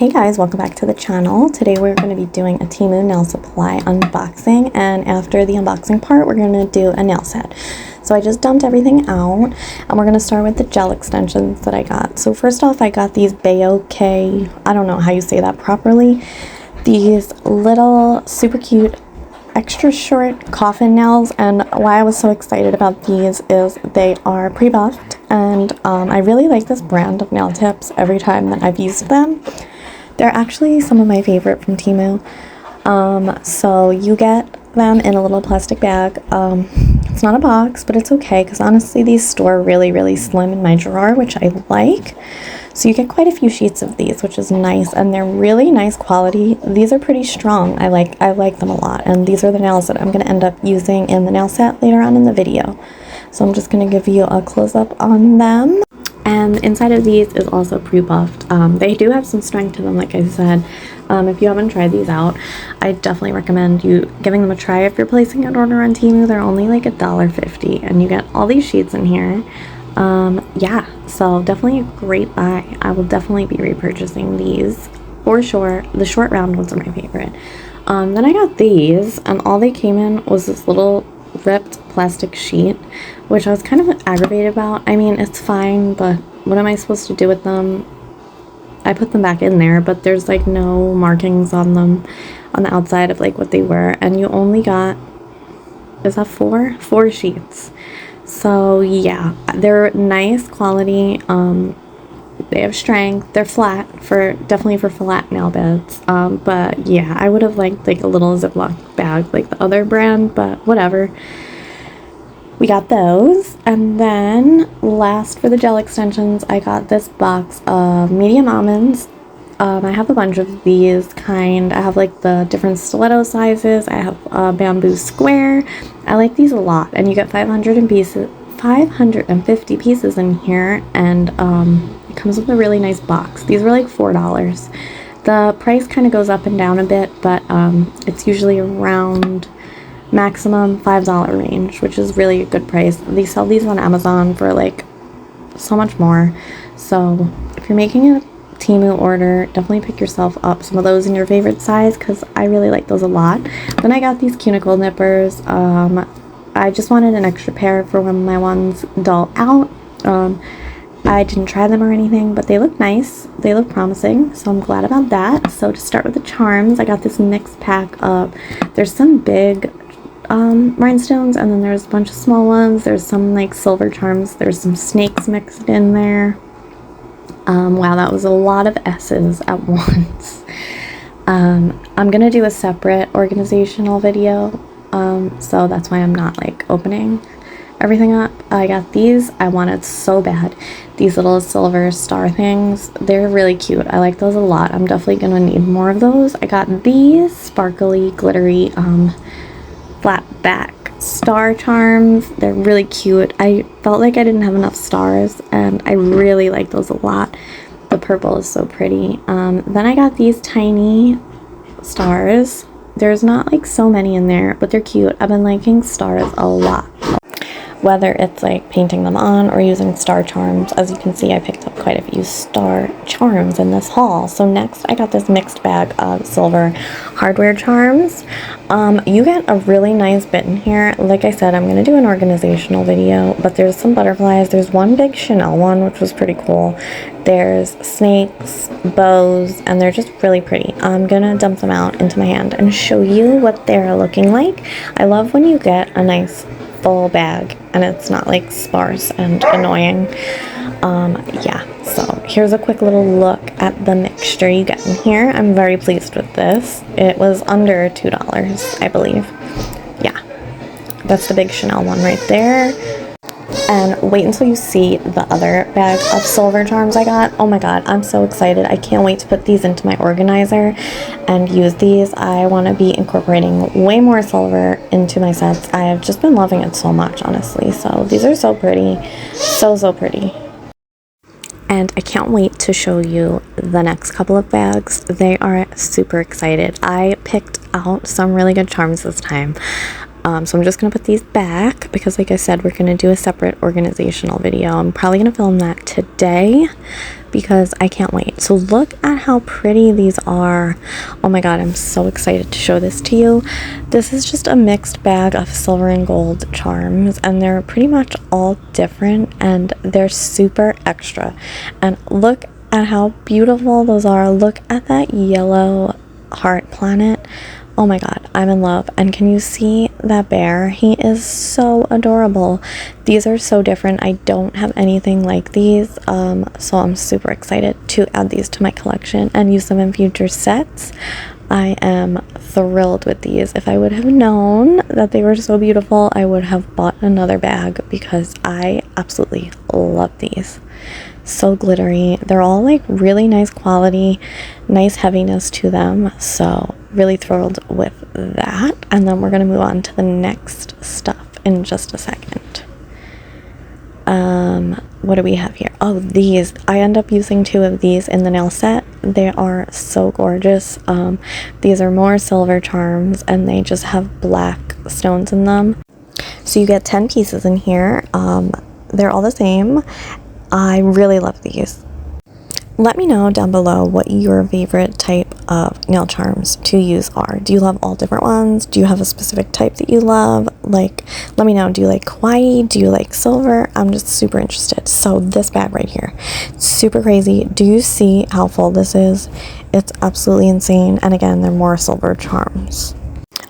Hey guys, welcome back to the channel. Today we're going to be doing a TEMU nail supply unboxing, and after the unboxing part we're going to do a nail set. So I just dumped everything out and we're going to start with the gel extensions that I got. So first off, I got these K, I don't know how you say that properly, these little super cute extra short coffin nails, and why I was so excited about these is they are pre-buffed, and I really like this brand of nail tips every time that I've used them. They're actually some of my favorite from TEMU. So you get them in a little plastic bag. It's not a box, but it's okay because honestly these store really slim in my drawer, which I like. So you get quite a few sheets of these, which is nice, and they're really nice quality. These are pretty strong. I like them a lot, and these are the nails that I'm going to end up using in the nail set later on in the video. So I'm just going to give you a close-up on them. And inside of these is also pre-buffed. They do have some strength to them, like I said. If you haven't tried these out, I definitely recommend you giving them a try. If you're placing an order on TEMU, they're only like $1.50, and you get all these sheets in here. Yeah, so definitely a great buy. I will definitely be repurchasing these for sure. The short round ones are my favorite. Then I got these, and all they came in was this little ripped plastic sheet, which I was kind of aggravated about. I mean, it's fine, but what am I supposed to do with them? I put them back in there, but there's like no markings on them on the outside of like what they were, and you only got, is that four sheets. So yeah, they're nice quality. They have strength. They're flat, definitely for flat nail beds. But yeah, I would have liked like a little Ziploc bag like the other brand, but whatever. We got those. And then last for the gel extensions, I got this box of medium almonds. I have a bunch of these kind. I have like the different stiletto sizes. I have a bamboo square. I like these a lot, and you get 550 pieces in here, and it comes with a really nice box. These were like $4. The price kind of goes up and down a bit, but it's usually around maximum $5 range, which is really a good price. They sell these on Amazon for like so much more. So if you're making a TEMU order, definitely pick yourself up some of those in your favorite size, because I really like those a lot. Then I got these cuticle nippers. I just wanted an extra pair for when my ones dull out. I didn't try them or anything, but they look nice. They look promising, so I'm glad about that. So to start with the charms, I got this mixed pack of, there's some big rhinestones, and then there's a bunch of small ones. There's some like silver charms. There's some snakes mixed in there. Wow, that was a lot of S's at once. I'm gonna do a separate organizational video, so that's why I'm not like opening everything up. I got these. I wanted so bad these little silver star things. They're really cute. I like those a lot. I'm definitely gonna need more of those. I got these sparkly glittery flat back star charms. They're really cute. I felt like I didn't have enough stars, and I really like those a lot. The purple is so pretty. Then I got these tiny stars. There's not like so many in there, but they're cute. I've been liking stars a lot, whether it's like painting them on or using star charms. As you can see, I picked up quite a few star charms in this haul. So next I got this mixed bag of silver hardware charms. You get a really nice bit in here. Like I said, I'm going to do an organizational video, but there's some butterflies. There's one big Chanel one, which was pretty cool. There's snakes, bows, and they're just really pretty. I'm going to dump them out into my hand and show you what they're looking like. I love when you get a nice full bag and it's not like sparse and annoying. Yeah, so here's a quick little look at the mixture you get in here. I'm very pleased with this. It was under $2, I believe. Yeah, that's the big Chanel one right there. And wait until you see the other bag of silver charms I got. Oh my god, I'm so excited. I can't wait to put these into my organizer and use these. I want to be incorporating way more silver into my sets. I have just been loving it so much, honestly. So these are so pretty. So pretty. And I can't wait to show you the next couple of bags. They are super excited. I picked out some really good charms this time. So I'm just going to put these back because, like I said, we're going to do a separate organizational video. I'm probably going to film that today because I can't wait. So look at how pretty these are. Oh my god, I'm so excited to show this to you. This is just a mixed bag of silver and gold charms, and they're pretty much all different, and they're super extra. And look at how beautiful those are. Look at that yellow heart planet. Oh my god, I'm in love. And can you see that bear? He is so adorable. These are so different. I don't have anything like these, so I'm super excited to add these to my collection and use them in future sets. I am thrilled with these. If I would have known that they were so beautiful, I would have bought another bag because I absolutely love these. So glittery. They're all like really nice quality, nice heaviness to them, so really thrilled with that. And then we're gonna move on to the next stuff in just a second. What do we have here? Oh, these. I end up using 2 of these in the nail set. They are so gorgeous. These are more silver charms, and they just have black stones in them. So you get 10 pieces in here. They're all the same. I really love these. Let me know down below what your favorite type of nail charms to use are. Do you love all different ones? Do you have a specific type that you love? Like, let me know. Do you like kawaii? Do you like silver? I'm just super interested. So this bag right here, super crazy. Do you see how full this is? It's absolutely insane. And again, they're more silver charms.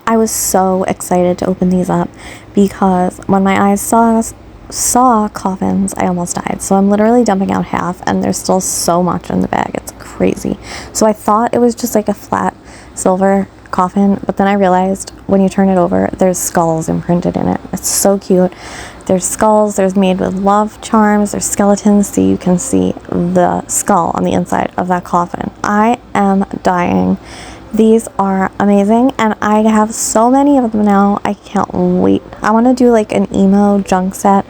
I was so excited to open these up because when my eyes saw coffins, I almost died. So I'm literally dumping out half, and there's still so much in the bag. It's crazy. So I thought it was just like a flat silver coffin, but then I realized when you turn it over, there's skulls imprinted in it. It's so cute. There's skulls. There's made with love charms. There's skeletons, so you can see the skull on the inside of that coffin. I am dying. These are amazing, and I have so many of them now. I can't wait. I want to do like an emo junk set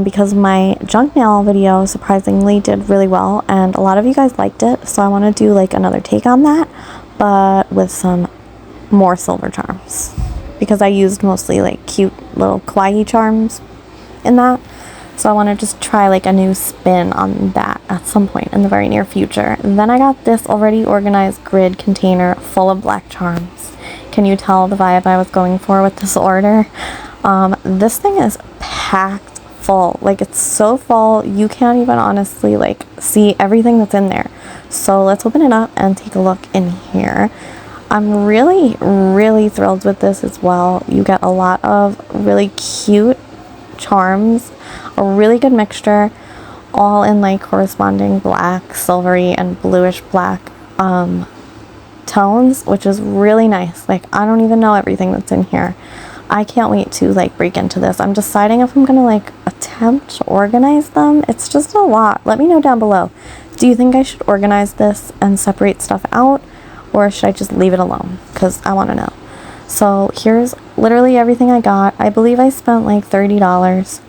because my junk nail video surprisingly did really well, and a lot of you guys liked it, so I want to do like another take on that, but with some more silver charms because I used mostly like cute little kawaii charms in that. So I want to just try like a new spin on that at some point in the very near future. And then I got this already organized grid container full of black charms. Can you tell the vibe I was going for with this order? This thing is packed full. Like, it's so full, you can't even honestly like see everything that's in there. So let's open it up and take a look in here. I'm really, really thrilled with this as well. You get a lot of really cute charms, a really good mixture, all in like corresponding black, silvery, and bluish black tones, which is really nice. Like, I don't even know everything that's in here. I can't wait to like break into this. I'm deciding if I'm gonna like attempt to organize them. It's just a lot. Let me know down below. Do you think I should organize this and separate stuff out, or should I just leave it alone? Because I want to know. So here's literally everything I got. I believe I spent like $30,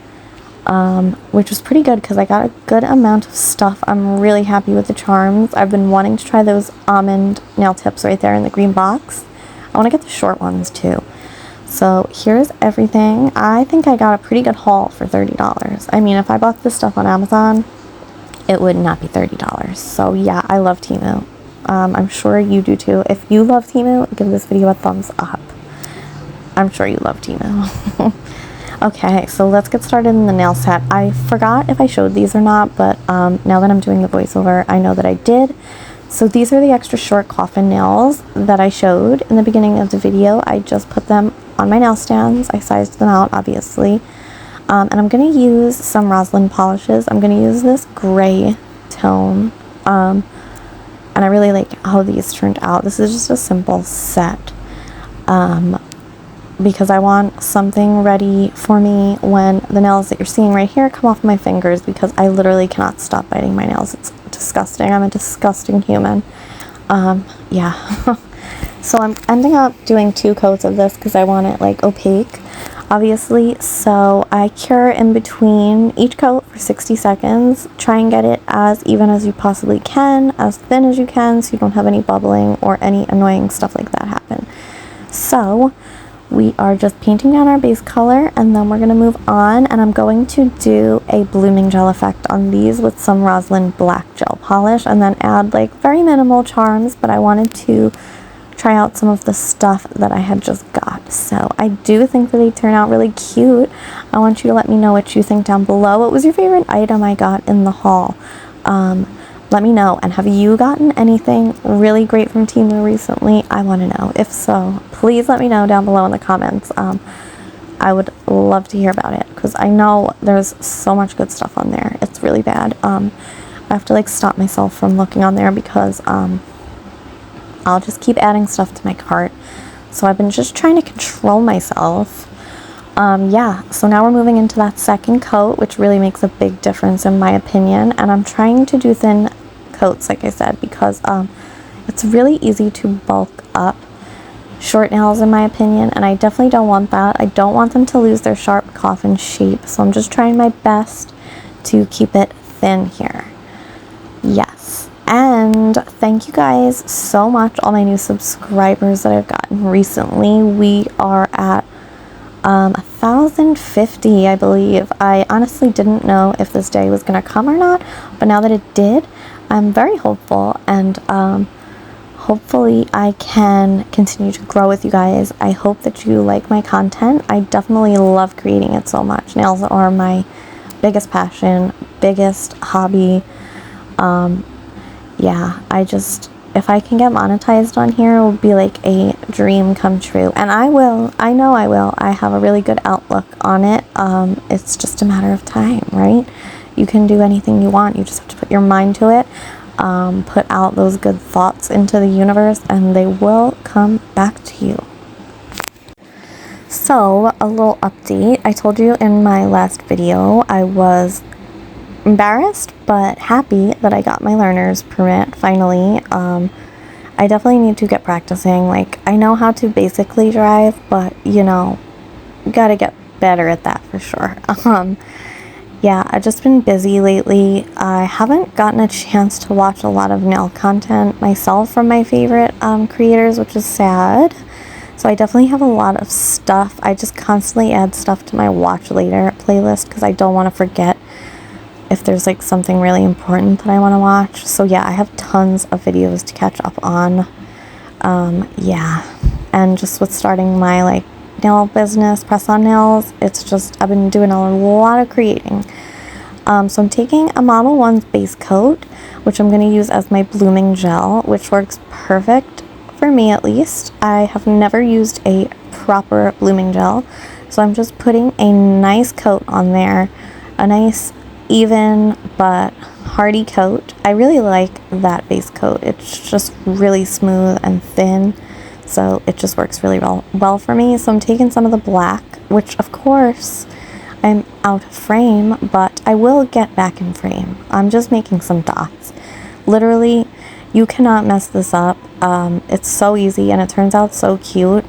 which was pretty good because I got a good amount of stuff. I'm really happy with the charms. I've been wanting to try those almond nail tips right there in the green box. I want to get the short ones too. So here's everything. I think I got a pretty good haul for $30. I mean, if I bought this stuff on Amazon, it would not be $30. So yeah, I love TEMU. I'm sure you do too. If you love TEMU, give this video a thumbs up. I'm sure you love TEMU. Okay, so let's get started in the nail set. I forgot if I showed these or not, but now that I'm doing the voiceover, I know that I did. So these are the extra short coffin nails that I showed in the beginning of the video. I just put them on my nail stands. I sized them out, obviously. And I'm going to use some rosin polishes. I'm going to use this gray tone. And I really like how these turned out. This is just a simple set. Because I want something ready for me when the nails that you're seeing right here come off my fingers, because I literally cannot stop biting my nails. It's disgusting. I'm a disgusting human. Yeah. So I'm ending up doing 2 coats of this because I want it like opaque, obviously. So I cure in between each coat for 60 seconds. Try and get it as even as you possibly can, as thin as you can, so you don't have any bubbling or any annoying stuff like that happen. So we are just painting down our base color, and then we're going to move on, and I'm going to do a blooming gel effect on these with some Roslyn black gel polish, and then add like very minimal charms, but I wanted to try out some of the stuff that I had just got. So I do think that they turn out really cute. I want you to let me know what you think down below. What was your favorite item I got in the haul? Let me know. And have you gotten anything really great from TEMU recently? I want to know. If so, please let me know down below in the comments. I would love to hear about it, because I know there's so much good stuff on there. It's really bad. I have to like stop myself from looking on there, because I'll just keep adding stuff to my cart. So I've been just trying to control myself. Yeah, so now we're moving into that second coat, which really makes a big difference in my opinion. And I'm trying to do thin coats, like I said, because it's really easy to bulk up short nails in my opinion, and I definitely don't want that. I don't want them to lose their sharp coffin shape, so I'm just trying my best to keep it thin here. Yes, and thank you guys so much, all my new subscribers that I've gotten recently. We are at 1,050, I believe. I honestly didn't know if this day was going to come or not, but now that it did, I'm very hopeful, and hopefully I can continue to grow with you guys. I hope that you like my content. I definitely love creating it so much. Nails are my biggest passion, biggest hobby. Yeah, if I can get monetized on here, it will be like a dream come true. And I will. I know I will. I have a really good outlook on it. It's just a matter of time, right? You can do anything you want. You just have to put your mind to it. Put out those good thoughts into the universe, and they will come back to you. So, a little update. I told you in my last video I was embarrassed but happy that I got my learner's permit finally. I definitely need to get practicing. Like, I know how to basically drive, but you know, gotta get better at that for sure. Yeah, I've just been busy lately. I haven't gotten a chance to watch a lot of nail content myself from my favorite creators, which is sad. So I definitely have a lot of stuff. I just constantly add stuff to my watch later playlist, because I don't want to forget if there's like something really important that I want to watch. So yeah, I have tons of videos to catch up on. Yeah, and just with starting my like nail business, press-on nails, it's just, I've been doing a lot of creating. So I'm taking a Model 1's base coat, which I'm going to use as my blooming gel, which works perfect for me at least. I have never used a proper blooming gel, so I'm just putting a nice coat on there, a nice even but hardy coat. I really like that base coat. It's just really smooth and thin, so it just works really well for me. So I'm taking some of the black, which of course I'm out of frame, but I will get back in frame. I'm just making some dots. Literally, you cannot mess this up. It's so easy, and it turns out so cute.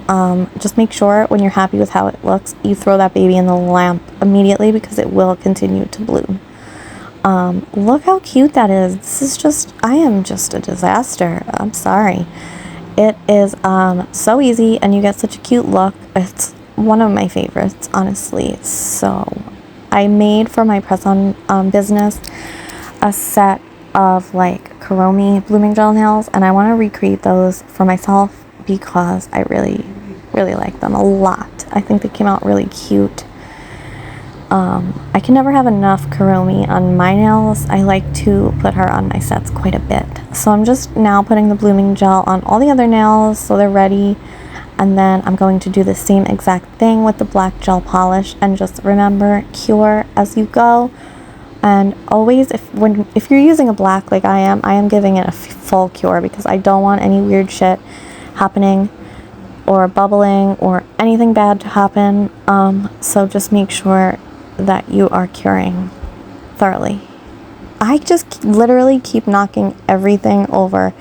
Just make sure when you're happy with how it looks, you throw that baby in the lamp immediately, because it will continue to bloom. Look how cute that is. This is just, I am just a disaster. I'm sorry. It is so easy, and you get such a cute look. It's one of my favorites, honestly. So I made for my press-on business a set of like Kuromi blooming gel nails, and I want to recreate those for myself because I really like them a lot. I think they came out really cute. I can never have enough Kuromi on my nails. I like to put her on my sets quite a bit. So I'm just now putting the blooming gel on all the other nails so they're ready. And then I'm going to do the same exact thing with the black gel polish. And just remember, cure as you go. And always, if you're using a black like I am giving it a full cure, because I don't want any weird shit happening or bubbling or anything bad to happen. So just make sure that you are curing thoroughly. I just literally keep knocking everything over.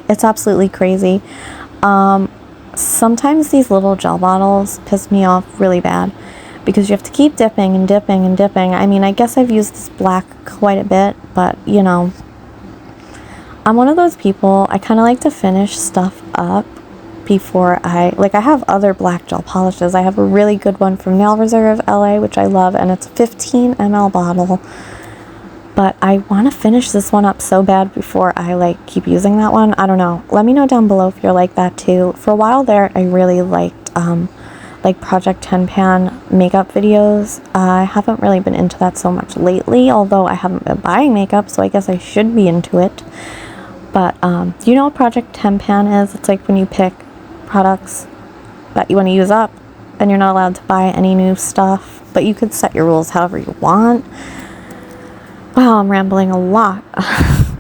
It's absolutely crazy. Sometimes these little gel bottles piss me off really bad because you have to keep dipping and dipping and dipping. I mean, I guess I've used this black quite a bit, but you know, I'm one of those people, I kind of like to finish stuff up before I have other black gel polishes. I have a really good one from Nail Reserve LA, which I love, and it's a 15 ml bottle. But I want to finish this one up so bad before I like keep using that one. I don't know. Let me know down below if you're like that too. For a while there, I really liked like Project 10 Pan makeup videos. I haven't really been into that so much lately, although I haven't been buying makeup, so I guess I should be into it. But do you know what Project 10 Pan is? It's like when you pick products that you want to use up and you're not allowed to buy any new stuff, but you could set your rules however you want. Wow, I'm rambling a lot.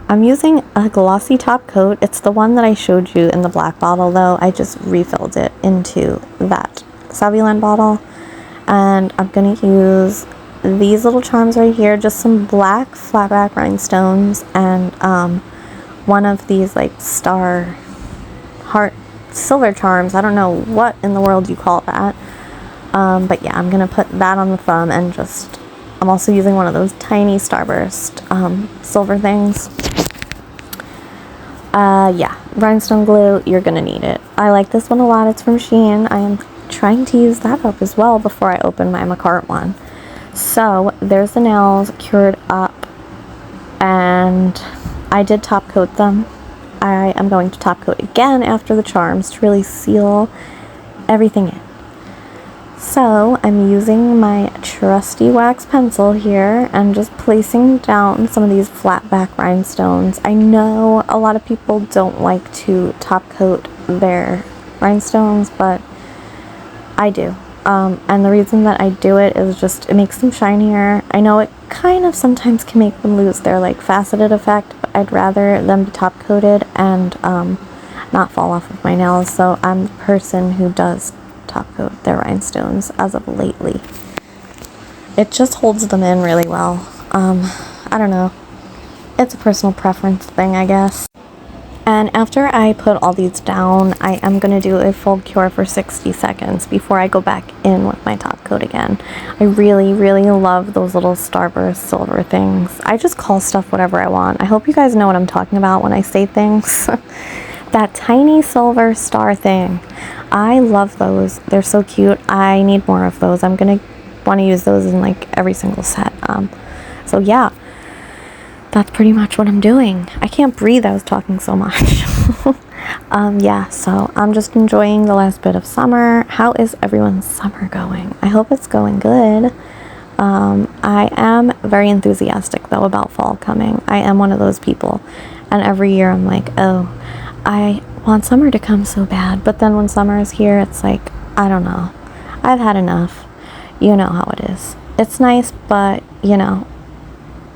I'm using a glossy top coat. It's the one that I showed you in the black bottle, though. I just refilled it into that Savvyland bottle. And I'm going to use these little charms right here, just some black flatback rhinestones, and one of these like star heart silver charms. I don't know what in the world you call that. But yeah, I'm going to put that on the thumb and just... I'm also using one of those tiny Starburst silver things. Yeah, rhinestone glue, you're gonna need it. I like this one a lot. It's from Shein. I am trying to use that up as well before I open my McCart one. So there's the nails cured up, and I did top coat them. I am going to top coat again after the charms to really seal everything in. So I'm using my trusty wax pencil here and just placing down some of these flat back rhinestones. I know a lot of people don't like to top coat their rhinestones, but I do. And the reason that I do it is just it makes them shinier. I know it kind of sometimes can make them lose their like faceted effect, but I'd rather them be top coated and not fall off of my nails. So I'm the person who does top coat their rhinestones as of lately. It just holds them in really well. I don't know. It's a personal preference thing, I guess. And after I put all these down, I am going to do a full cure for 60 seconds before I go back in with my top coat again. I really, really love those little Starburst silver things. I just call stuff whatever I want. I hope you guys know what I'm talking about when I say things. That tiny silver star thing. I love those. They're so cute. I need more of those. I'm going to want to use those in like every single set. So yeah. That's pretty much what I'm doing. I can't breathe, I was talking so much. Yeah, so I'm just enjoying the last bit of summer. How is everyone's summer going? I hope it's going good. I am very enthusiastic, though, about fall coming. I am one of those people. And every year I'm like, oh, I want summer to come so bad. But then when summer is here, it's like, I don't know. I've had enough. You know how it is. It's nice, but, you know,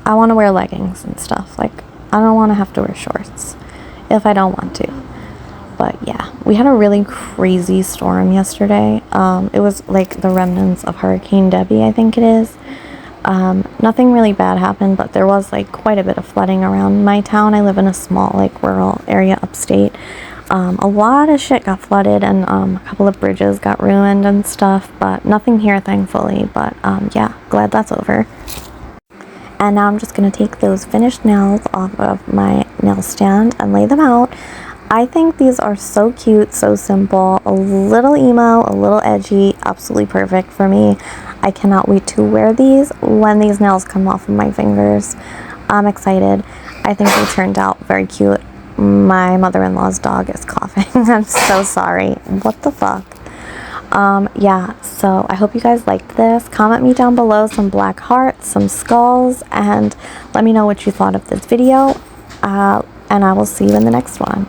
I want to wear leggings and stuff. Like, I don't want to have to wear shorts if I don't want to. But yeah, we had a really crazy storm yesterday. It was like the remnants of Hurricane Debbie, I think it is. Nothing really bad happened, but there was like quite a bit of flooding around my town. I live in a small like rural area upstate. A lot of shit got flooded, and a couple of bridges got ruined and stuff, but nothing here, thankfully. But yeah, glad that's over. And now I'm just going to take those finished nails off of my nail stand and lay them out. I think these are so cute, so simple, a little emo, a little edgy, absolutely perfect for me. I cannot wait to wear these when these nails come off of my fingers. I'm excited. I think they turned out very cute. My mother-in-law's dog is coughing. I'm so sorry. What the fuck? Yeah, so I hope you guys liked this. Comment me down below some black hearts, some skulls, and let me know what you thought of this video. And I will see you in the next one.